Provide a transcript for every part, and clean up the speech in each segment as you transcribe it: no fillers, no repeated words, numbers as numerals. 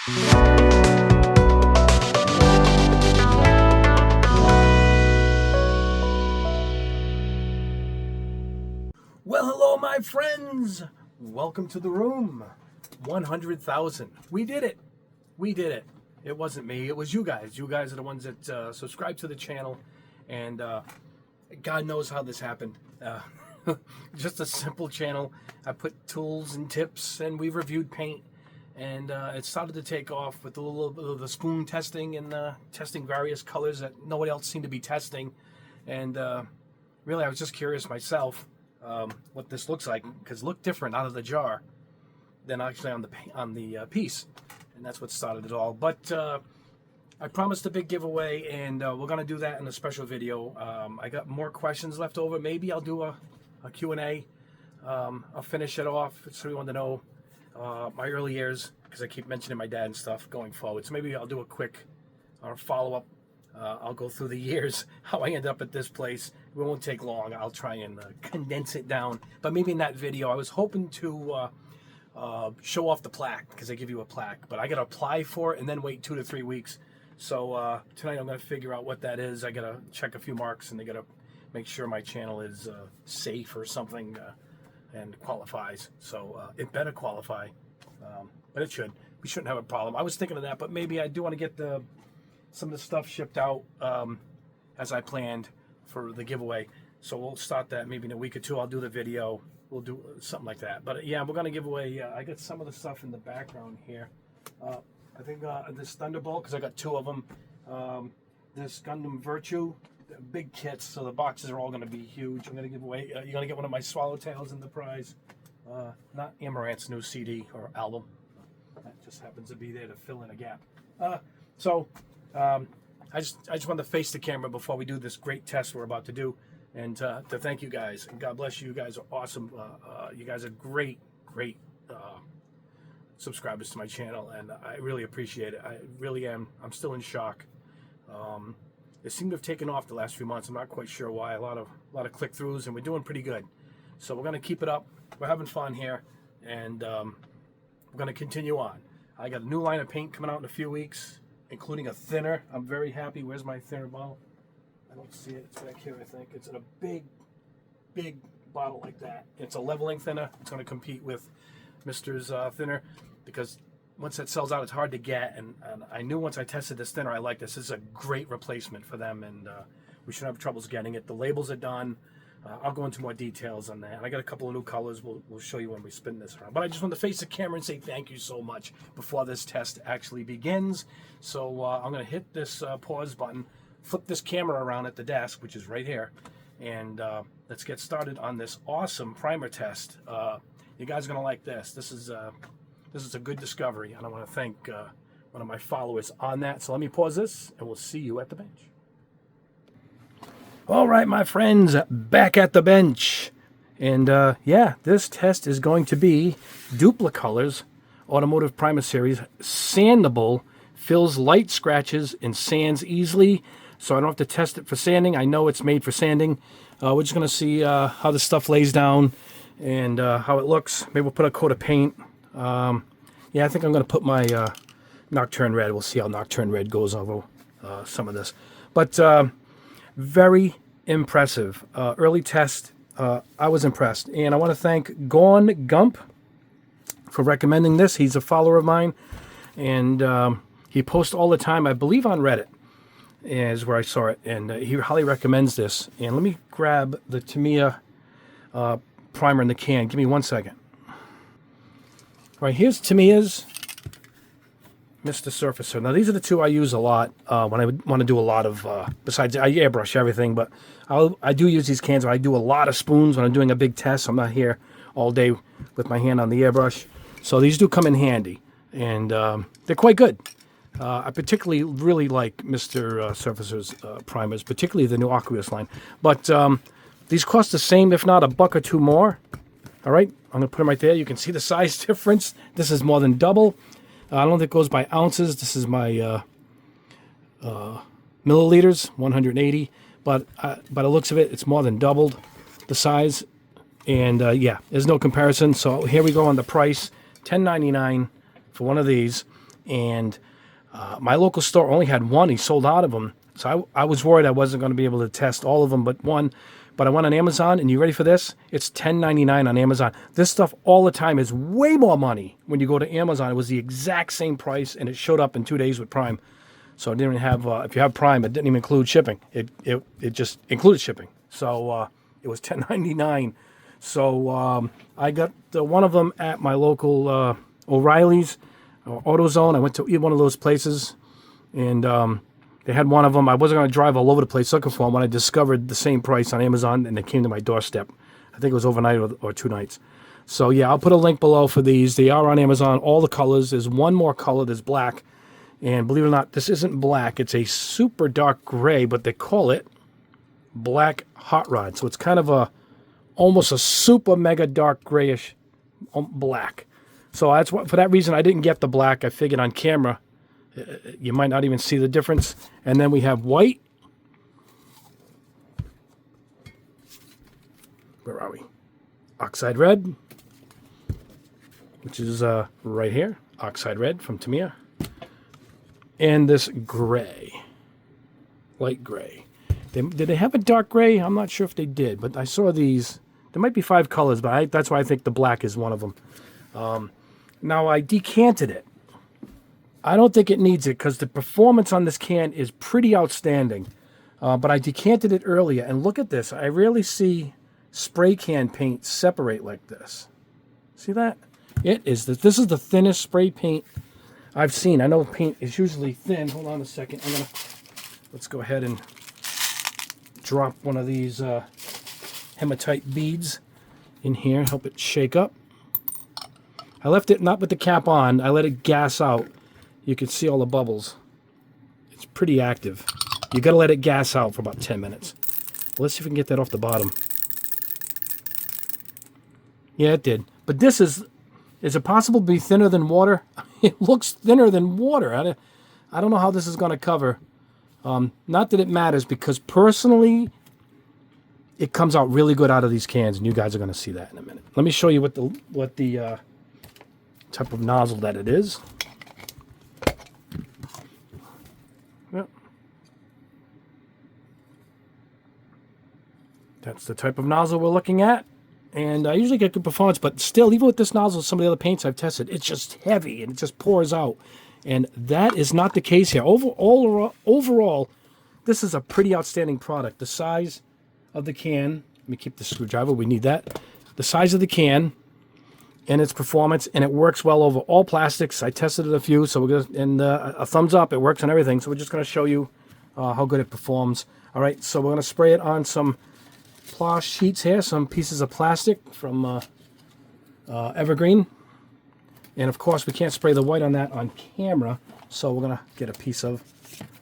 Well, hello, my friends. Welcome to the room. 100,000. We did it. We did it. It wasn't me. It was you guys. You guys are the ones that subscribe to the channel. And God knows how this happened. Just a simple channel. I put tools and tips, and we reviewed paint. And it started to take off with a little bit of the spoon testing and testing various colors that nobody else seemed to be testing. And really, I was just curious myself what this looks like, because it looked different out of the jar than actually on the piece, and that's what started it all. But I promised a big giveaway, and we're gonna do that in a special video. I got more questions left over. Maybe I'll do a Q&A. I'll finish it off so you want to know my early years, because I keep mentioning my dad and stuff going forward. So maybe I'll do a quick follow-up. I'll go through the years, how I ended up at this place. It won't take long. I'll try and condense it down. But maybe in that video, I was hoping to show off the plaque, because they give you a plaque. But I got to apply for it and then wait 2 to 3 weeks. So tonight I'm going to figure out what that is. I got to check a few marks, and they got to make sure my channel is safe or something and qualifies. So it better qualify, but it should. We shouldn't have a problem. I was thinking of that, but maybe I do want to get some of the stuff shipped out as I planned for the giveaway. So we'll start that maybe in a week or two. I'll do the video. We'll do something like that. But yeah, we're going to give away, I got some of the stuff in the background here. I think this Thunderbolt, because I got 2 of them. This Gundam Virtue, big kits, so the boxes are all going to be huge. I'm going to give away, you're going to get one of my Swallowtails in the prize. Not Amaranth's new CD or album. That just happens to be there to fill in a gap. I just wanted to face the camera before we do this great test we're about to do, and to thank you guys. And God bless you. You guys are awesome. You guys are great subscribers to my channel, and I really appreciate it. I really am. I'm still in shock. It seemed to have taken off the last few months. I'm not quite sure why. A lot of click-throughs, and we're doing pretty good. So we're going to keep it up. We're having fun here, and we're going to continue on. I got a new line of paint coming out in a few weeks, including a thinner. I'm very happy. Where's my thinner bottle? I don't see it. It's back here, I think. It's in a big bottle like that. It's a leveling thinner. It's going to compete with Mr.'s thinner, because once that sells out, it's hard to get. And I knew once I tested this thinner, I like this. This is a great replacement for them, and we shouldn't have troubles getting it. The labels are done. I'll go into more details on that. And I got a couple of new colors we'll show you when we spin this around. But I just want to face the camera and say thank you so much before this test actually begins. So I'm going to hit this pause button, flip this camera around at the desk, which is right here, and let's get started on this awesome primer test. You guys are going to like this. This is a good discovery, and I want to thank one of my followers on that. So let me pause this, and we'll see you at the bench. All right, my friends, back at the bench. And yeah, this test is going to be Dupli-Color's Automotive Primer Series Sandable. Fills light scratches and sands easily, so I don't have to test it for sanding. I know it's made for sanding. We're just going to see how the stuff lays down and how it looks. Maybe we'll put a coat of paint. Yeah, I think I'm going to put my Nocturne Red. We'll see how Nocturne Red goes over some of this. But very impressive. Early test, I was impressed. And I want to thank Gone Gump for recommending this. He's a follower of mine, and he posts all the time, I believe on Reddit is where I saw it, and he highly recommends this. And let me grab the Tamiya primer in the can. Give me 1 second. All right, here's Tamiya's Mr. Surfacer. Now, these are the 2 I use a lot when I want to do a lot of, besides I airbrush everything, but I do use these cans when I do a lot of spoons when I'm doing a big test. I'm not here all day with my hand on the airbrush. So these do come in handy, and they're quite good. I particularly really like Mr. Surfacer's primers, particularly the new Aqueous line. But these cost the same, if not $1 or $2 more. All right, I'm going to put them right there. You can see the size difference. This is more than double. I don't think it goes by ounces. This is my milliliters, 180. But by the looks of it, it's more than doubled the size. And yeah, there's no comparison. So here we go on the price, $10.99 for one of these. and my local store only had one. He sold out of them. So I was worried I wasn't going to be able to test all of them but one. But I went on Amazon, and you ready for this? It's $10.99 on Amazon. This stuff all the time is way more money when you go to Amazon. It was the exact same price, and it showed up in 2 days with Prime. So it didn't even have, if you have Prime, it didn't even include shipping. It just included shipping. So it was $10.99. So I got one of them at my local O'Reilly's or AutoZone. I went to one of those places, and they had one of them. I wasn't going to drive all over the place looking for them when I discovered the same price on Amazon, and they came to my doorstep. I think it was overnight or 2 nights. So, yeah, I'll put a link below for these. They are on Amazon, all the colors. There's one more color. There's black. And believe it or not, this isn't black. It's a super dark gray, but they call it black hot rod. So it's kind of almost a super mega dark grayish black. So that's what, for that reason, I didn't get the black. I figured on camera, you might not even see the difference. And then we have white. Where are we? Oxide red, which is right here. Oxide red from Tamiya. And this gray, light gray. Did they have a dark gray? I'm not sure if they did, but I saw these. There might be 5 colors, but that's why I think the black is one of them. Now I decanted it. I don't think it needs it because the performance on this can is pretty outstanding. But I decanted it earlier, and look at this. I rarely see spray can paint separate like this. See that? It is. This is the thinnest spray paint I've seen. I know paint is usually thin. Hold on a second. Let's go ahead and drop one of these hematite beads in here. Help it shake up. I left it not with the cap on. I let it gas out. You can see all the bubbles. It's pretty active. You got to let it gas out for about 10 minutes. Let's see if we can get that off the bottom. Yeah, it did. But this is it possible to be thinner than water? It looks thinner than water. I don't know how this is going to cover. Not that it matters, because personally, it comes out really good out of these cans, and you guys are going to see that in a minute. Let me show you what the type of nozzle that it is. Yep. That's the type of nozzle we're looking at. And I usually get good performance, but still, even with this nozzle, some of the other paints I've tested, it's just heavy, and it just pours out. And that is not the case here. Overall, this is a pretty outstanding product. The size of the can, let me keep the screwdriver, we need that. The size of the can and its performance, and it works well over all plastics. I tested it a few, so we're gonna, and a thumbs up, it works on everything. So we're just going to show you how good it performs. All right, so we're going to spray it on some Plosh sheets here, some pieces of plastic from Evergreen. And of course, we can't spray the white on that on camera, so we're going to get a piece of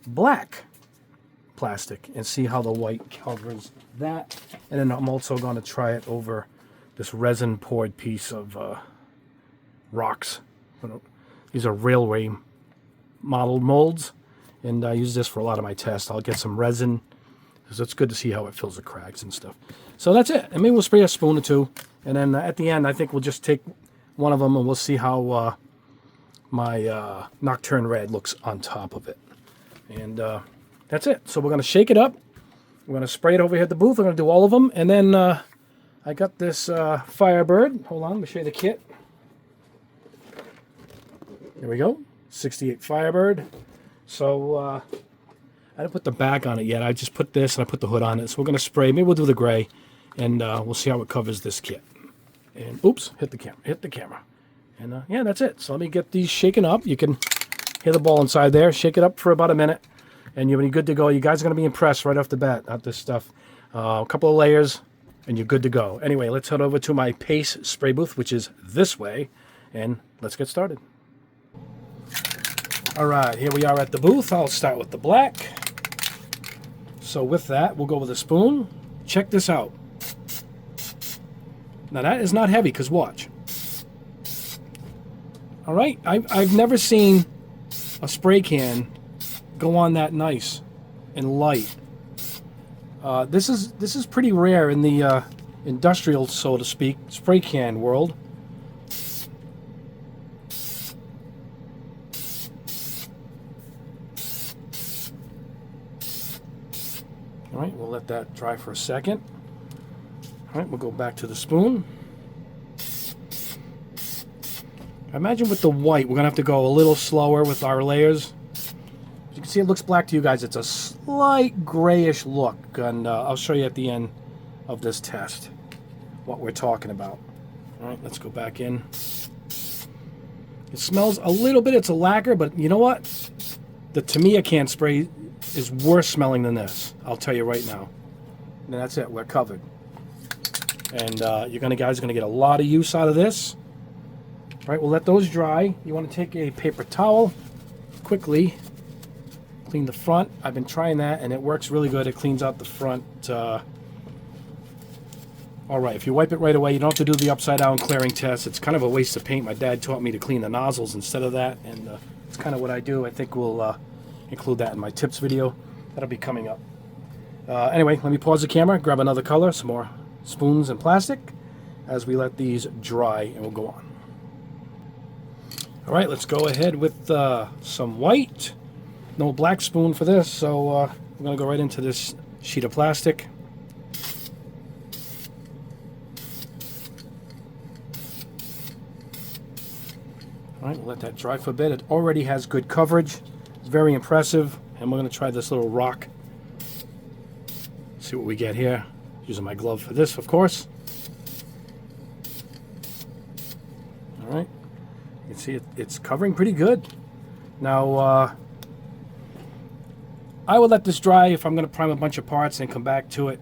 black plastic and see how the white covers that. And then I'm also going to try it over this resin poured piece of rocks. These are railway modeled molds, and I use this for a lot of my tests. I'll get some resin, because it's good to see how it fills the cracks and stuff. So that's it. And maybe we'll spray a spoon or two. And then at the end, I think we'll just take one of them, and we'll see how my Nocturne Red looks on top of it. And that's it. So we're going to shake it up. We're going to spray it over here at the booth. We're going to do all of them. And then I got this Firebird. Hold on, let me show you the kit. There we go. 68 Firebird. So I didn't put the back on it yet. I just put this and I put the hood on it. So we're going to spray. Maybe we'll do the gray, and we'll see how it covers this kit. And oops, hit the camera. And yeah, that's it. So let me get these shaken up. You can hear the ball inside there. Shake it up for about a minute, and you'll be good to go. You guys are going to be impressed right off the bat at this stuff. A couple of layers, and you're good to go. Anyway, let's head over to my Pace spray booth, which is this way, and let's get started. All right, here we are at the booth. I'll start with the black. So with that, we'll go with a spoon. Check this out. Now that is not heavy, because watch. All right, I've never seen a spray can go on that nice and light. This is pretty rare in the industrial, so to speak, spray can world. All right, we'll let that dry for a second. All right, we'll go back to the spoon. I imagine with the white, we're gonna have to go a little slower with our layers. As you can see, it looks black to you guys. It's a slight grayish look, and I'll show you at the end of this test what we're talking about. All right, let's go back in. It smells a little bit, it's a lacquer, but you know what? The Tamiya can spray is worse smelling than this. I'll tell you right now. And that's it, we're covered. And you guys are gonna get a lot of use out of this. All right, we'll let those dry. You wanna take a paper towel, quickly clean the front. I've been trying that and it works really good. It cleans out the front. All right, if you wipe it right away, you don't have to do the upside down clearing test. It's kind of a waste of paint. My dad taught me to clean the nozzles instead of that, and it's kind of what I do. I think we'll include that in my tips video. That'll be coming up. Anyway, let me pause the camera, grab another color, some more spoons and plastic, as we let these dry, and we'll go on. All right, let's go ahead with some white. No black spoon for this, so we're gonna go right into this sheet of plastic. All right, we'll let that dry for a bit. It already has good coverage. It's very impressive. And we're going to try this little rock. See what we get here. Using my glove for this, of course. All right. You can see it's covering pretty good. Now, I would let this dry if I'm going to prime a bunch of parts and come back to it.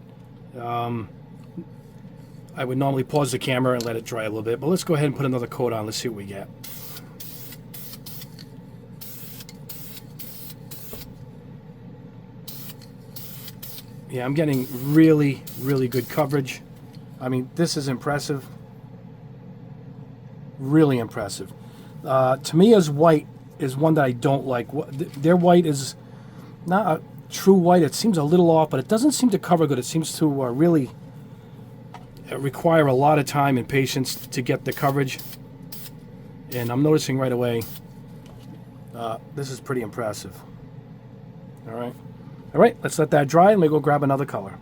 I would normally pause the camera and let it dry a little bit. But let's go ahead and put another coat on. Let's see what we get. Yeah, I'm getting really, really good coverage. I mean, this is impressive. Really impressive. Tamiya's white is one that I don't like. Their white is not a true white. It seems a little off, but it doesn't seem to cover good. It seems to really require a lot of time and patience to get the coverage. And I'm noticing right away, this is pretty impressive. All right. All right, let's let that dry and we go grab another color.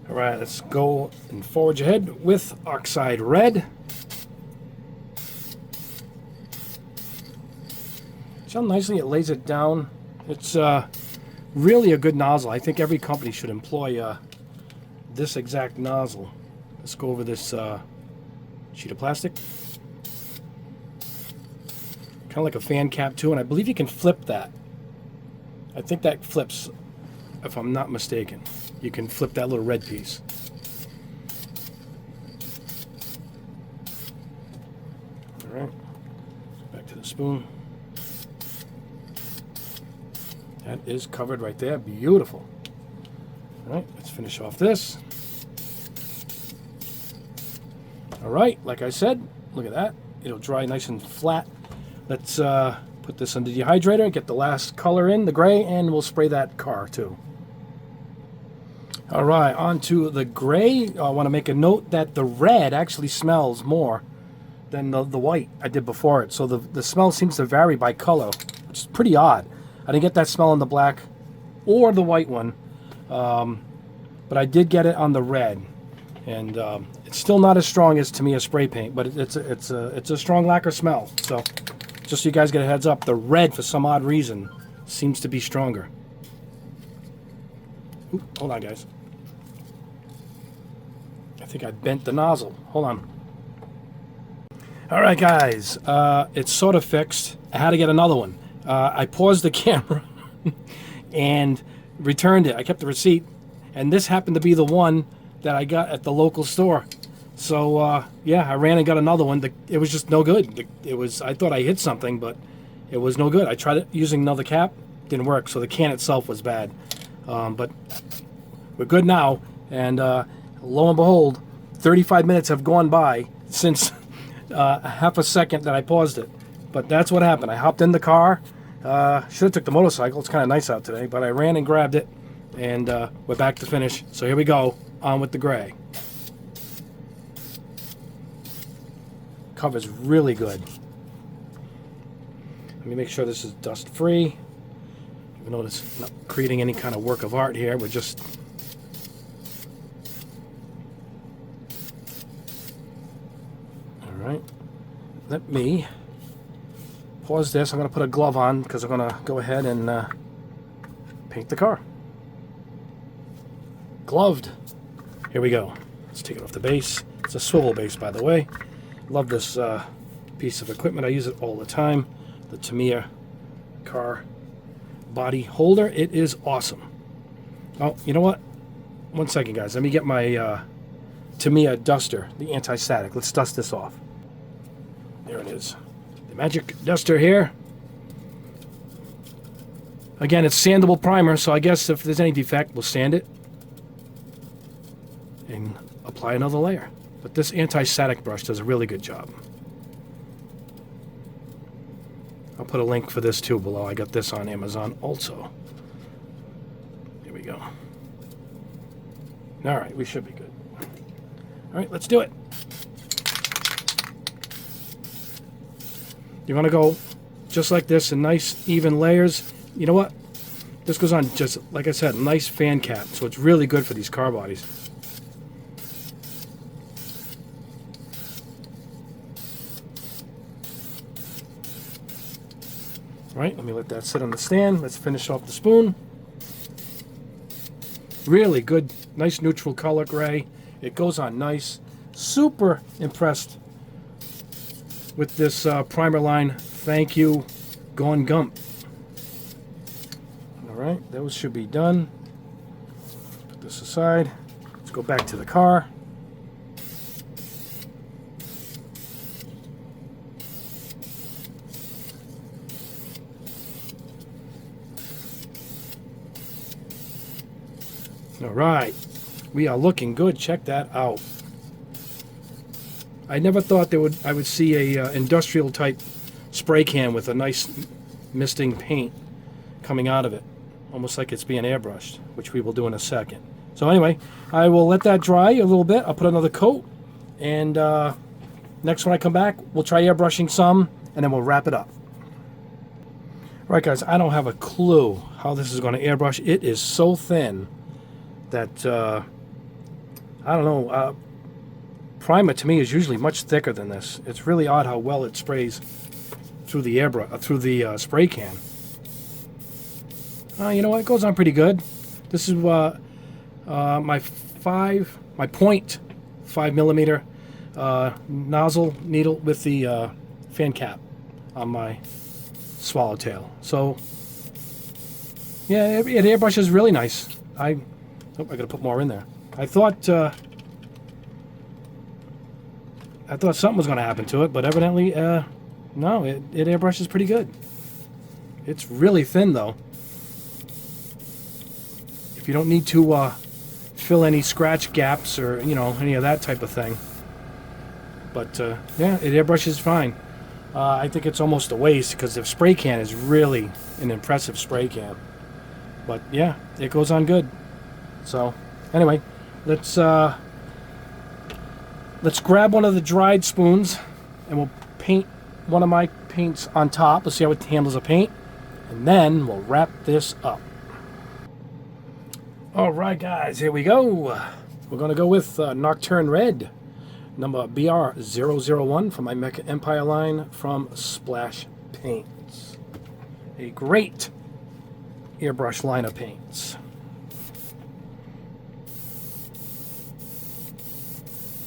All right, let's go and forge ahead with Oxide Red. See how nicely it lays it down. It's really a good nozzle. I think every company should employ this exact nozzle. Let's go over this sheet of plastic. Kind of like a fan cap too, and I believe you can flip that. I think that flips, if I'm not mistaken. You can flip that little red piece. All right, back to the spoon. That is covered right there, beautiful. All right, let's finish off this. All right, like I said, look at that. It'll dry nice and flat. Let's put this on the dehydrator, get the last color in, the gray, and we'll spray that car too. All right, on to the gray. I want to make a note that the red actually smells more than the white I did before it. So the smell seems to vary by color, which is pretty odd. I didn't get that smell on the black or the white one, but I did get it on the red. And it's still not as strong as Tamiya spray paint, but it's a strong lacquer smell. So just so you guys get a heads up, the red, for some odd reason, seems to be stronger. Ooh, hold on, guys. I think I bent the nozzle. Hold on. All right, guys. It's sort of fixed. I had to get another one. I paused the camera and returned it. I kept the receipt, and this happened to be the one that I got at the local store. So yeah, I ran and got another one. It was just no good. I thought I hit something, but it was no good. I tried it using another cap, didn't work. So the can itself was bad. But we're good now. And lo and behold, 35 minutes have gone by since half a second that I paused it. But that's what happened. I hopped in the car. Should have took the motorcycle. It's kind of nice out today. But I ran and grabbed it, and we're back to finish. So here we go. On with the gray. Cover's really good. Let me make sure this is dust free. Notice not creating any kind of work of art here. We're just... All right. Let me pause this. I'm going to put a glove on because I'm going to go ahead and paint the car. Gloved. Here we go. Let's take it off the base. It's a swivel base, by the way. Love this piece of equipment. I use it all the time. The Tamiya car body holder. It is awesome. Oh, you know what? One second, guys. Let me get my Tamiya duster, the anti-static. Let's dust this off. There it is. The magic duster here. Again, it's sandable primer, so I guess if there's any defect, we'll sand it and apply another layer. But this anti-static brush does a really good job. I'll put a link for this too below. I got this on Amazon also. Here we go. All right, we should be good. All right, let's do it. You want to go just like this in nice even layers. You know what? This goes on just, like I said, nice fan cap. So it's really good for these car bodies. All right, let me let that sit on the stand. Let's finish off the spoon. Really good, nice neutral color gray. It goes on nice. Super impressed with this primer line. Thank you, Gone Gump. All right, those should be done. Put this aside. Let's go back to the car. All right, we are looking good. Check that out. I never thought I would see a industrial type spray can with a nice misting paint coming out of it, almost like it's being airbrushed, which we will do in a second. So anyway, I will let that dry a little bit. I'll put another coat, and next when I come back, we'll try airbrushing some, and then we'll wrap it up. All right, guys, I don't have a clue how this is going to airbrush. It is so thin that I don't know. Primer to me is usually much thicker than this. It's really odd how well it sprays through the spray can. You know what? It goes on pretty good. This is my 0.5 millimeter nozzle needle with the fan cap on my swallowtail. So yeah, it airbrushes really nice. I gotta put more in there. I thought something was going to happen to it, but evidently, no, it airbrushes pretty good. It's really thin, though. If you don't need to fill any scratch gaps or, you know, any of that type of thing. But, yeah, it airbrushes fine. I think it's almost a waste because the spray can is really an impressive spray can. But, yeah, it goes on good. So, anyway, let's grab one of the dried spoons and we'll paint one of my paints on top. Let's see how it handles a paint. And then we'll wrap this up. All right, guys, here we go. We're going to go with Nocturne Red, number BR001 from my Mecha Empire line from Splash Paints. A great airbrush line of paints.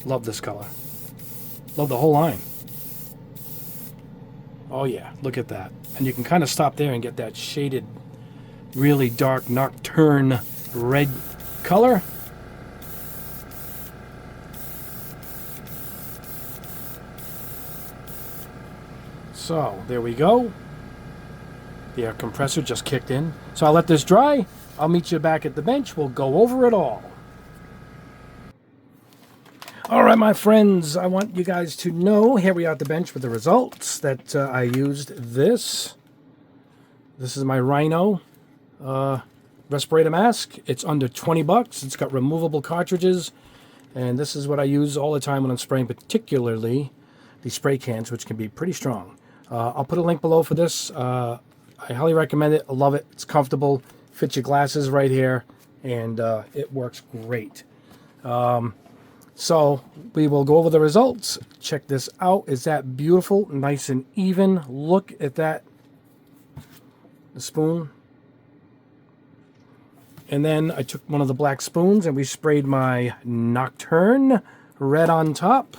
Love this color. Love the whole line. Oh yeah, look at that. And you can kind of stop there and get that shaded, really dark Nocturne red color. So, there we go. The air compressor just kicked in. So I'll let this dry. I'll meet you back at the bench. We'll go over it all. All right, my friends, I want you guys to know, here we are at the bench with the results, that I used this. This is my Rhino respirator mask. It's under 20 bucks. It's got removable cartridges. And this is what I use all the time when I'm spraying, particularly the spray cans, which can be pretty strong. I'll put a link below for this. I highly recommend it. I love it. It's comfortable. Fits your glasses right here, and it works great. So we will go over the results. Check this out. Is that beautiful? Nice and even. Look at that. The spoon. And then I took one of the black spoons and we sprayed my Nocturne red on top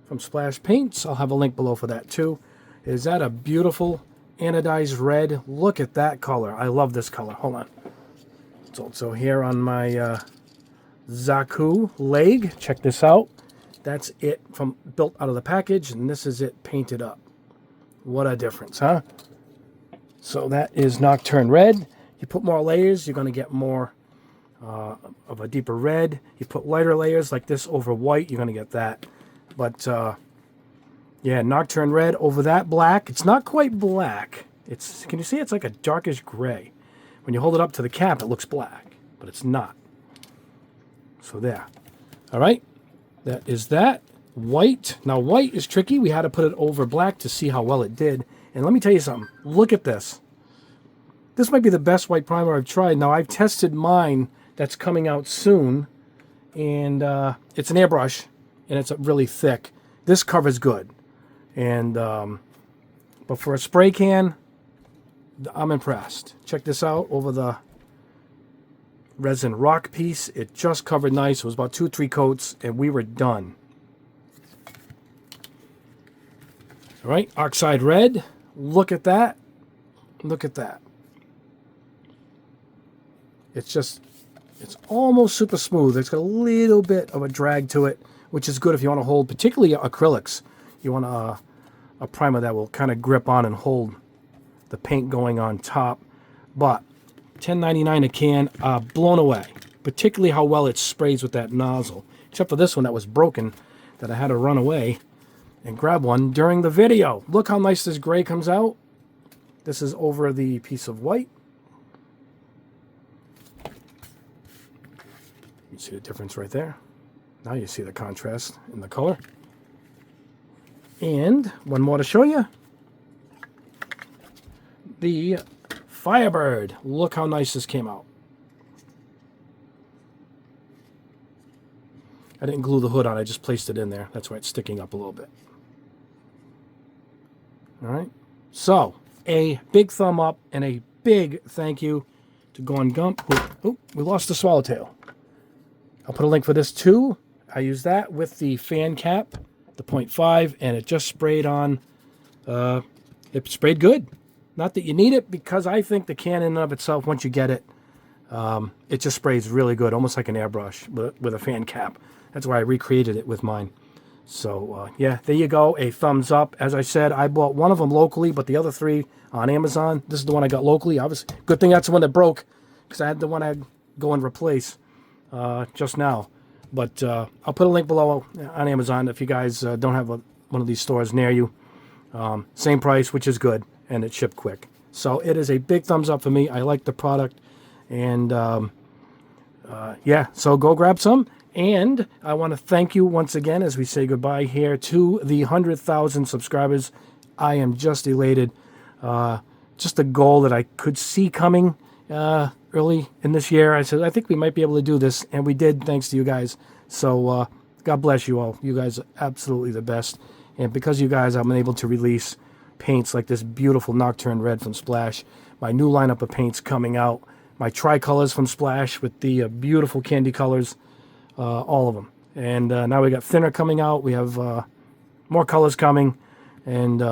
from Splash Paints. I'll have a link below for that too. Is that a beautiful anodized red? Look at that color. I love this color. Hold on. It's also here on my Zaku leg. Check this out. That's it from built out of the package, and this is it painted up. What a difference, huh? So that is Nocturne red. You put more layers, you're going to get more of a deeper red. You put lighter layers like this over white, you're going to get that. But yeah, Nocturne red over that black. It's not quite black. It's, can you see? It's like a darkish gray. When you hold it up to the cap, it looks black, but it's not. So there. All right, that is that. White. Now white is tricky. We had to put it over black to see how well it did. And let me tell you something. Look at this. This might be the best white primer I've tried. Now I've tested mine that's coming out soon, and it's an airbrush, and it's really thick. This covers good. And but for a spray can, I'm impressed. Check this out over the resin rock piece. It just covered nice. It was about 2 or 3 coats and we were done. All right, oxide red. Look at that. Look at that. It's just, it's almost super smooth. It's got a little bit of a drag to it, which is good if you want to hold, particularly acrylics. You want a primer that will kind of grip on and hold the paint going on top. But $10.99 a can, blown away. Particularly how well it sprays with that nozzle. Except for this one that was broken, that I had to run away and grab one during the video. Look how nice this gray comes out. This is over the piece of white. You see the difference right there. Now you see the contrast in the color. And one more to show you. The Firebird. Look how nice this came out. I didn't glue the hood on, I just placed it in there. That's why it's sticking up a little bit. All right. So, a big thumb up and a big thank you to Gone Gump. Oh, we lost the swallowtail. I'll put a link for this too. I used that with the fan cap, the 0.5, and it just sprayed on. It sprayed good. Not that you need it, because I think the can in and of itself, once you get it, it just sprays really good, almost like an airbrush with a fan cap. That's why I recreated it with mine. So, yeah, there you go. A thumbs up. As I said, I bought one of them locally, but the other 3 on Amazon. This is the one I got locally. Obviously, good thing that's the one that broke, because I had the one I'd go and replace just now. But I'll put a link below on Amazon if you guys don't have one of these stores near you. Same price, which is good, and it shipped quick. So it is a big thumbs up for me. I like the product. And yeah, so go grab some. And I want to thank you once again as we say goodbye here to the 100,000 subscribers. I am just elated. Just a goal that I could see coming early in this year. I said, I think we might be able to do this. And we did, thanks to you guys. So God bless you all. You guys are absolutely the best. And because of you guys, I'm able to release paints like this beautiful Nocturne Red from Splash. My new lineup of paints coming out. My tricolors from Splash with the beautiful candy colors. All of them. And now we got thinner coming out. We have more colors coming. And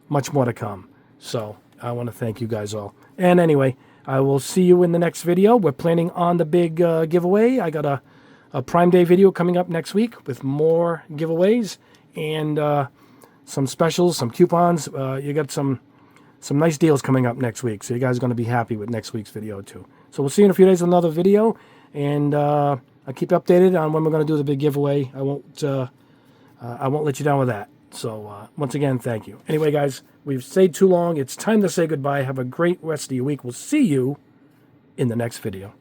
much more to come. So I want to thank you guys all. And anyway, I will see you in the next video. We're planning on the big giveaway. I got a Prime Day video coming up next week with more giveaways. And some specials, some coupons. You got some nice deals coming up next week. So you guys are going to be happy with next week's video too. So we'll see you in a few days with another video. And I'll keep you updated on when we're going to do the big giveaway. I won't let you down with that. So once again, thank you. Anyway, guys, we've stayed too long. It's time to say goodbye. Have a great rest of your week. We'll see you in the next video.